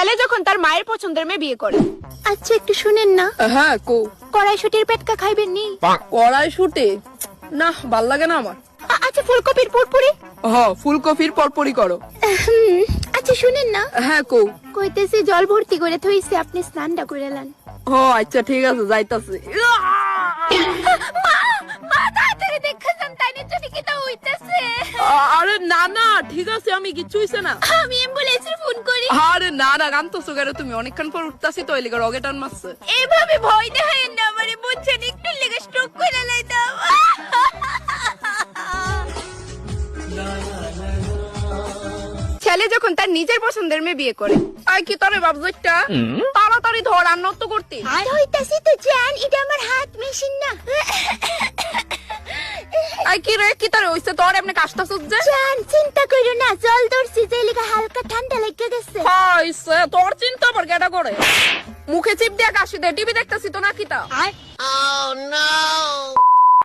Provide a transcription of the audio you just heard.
ছেলে যখন তার মায়ের পছন্দের মেয়ে বিয়ে করে। আচ্ছা একটু শুনেন না, হ্যাঁ কো। কড়াইশুটির পেটকা খাইবেন নি? কড়াইশুঁটি না, ভাল লাগে না আমার। আচ্ছা ফুলকপির পুরপুরি? ফুলকপির পরপরই করো। আচ্ছা শুনেন না, হ্যাঁ কো। কইতেছি জল ভর্তি করে থইছে, আপনি স্নানটা করে নেন। আচ্ছা ঠিক আছে, যাইতাছি। মা তাড়াতাড়ি দেখা যান, তাই না যদি কি তা হইতাছে। আরে না না, ঠিক আছে, আমি কিচ্ছু হইছে না। আমি অ্যাম্বুলেন্সে ফোন করি। আরে না না, কান্দছো কেন তুমি? অনেকক্ষণ পর উঠতাছি তো, এলিগা রগে টান মারছে। এভাবে ভয় দেখায়েন না আমারে, বুঝছেন? একটু লেগে স্ট্রোক করে লাইতাম। ছেলে যখন তার নিজের পছন্দের মেয়ে বিয়ে করে। আই কি তোরে বাবজুইটা তাড়াতাড়ি ধর, আর নত করতে। হইতাছি তো জান, এটা আমার হাত মেশিন না। আই কি রে, কি তোরে হইছে? তোর এমনি কাশতাছস যে? জান চিন্তা কইরো না, জল ধরছি যে লিগা হালকা ঠান্ডা লেগে গেছে। হইছে তোর চিন্তা আবার কেডা করে? মুখে চিপ দিয়া কাশি দে, টিভি দেখতাছি তো নাকি তা।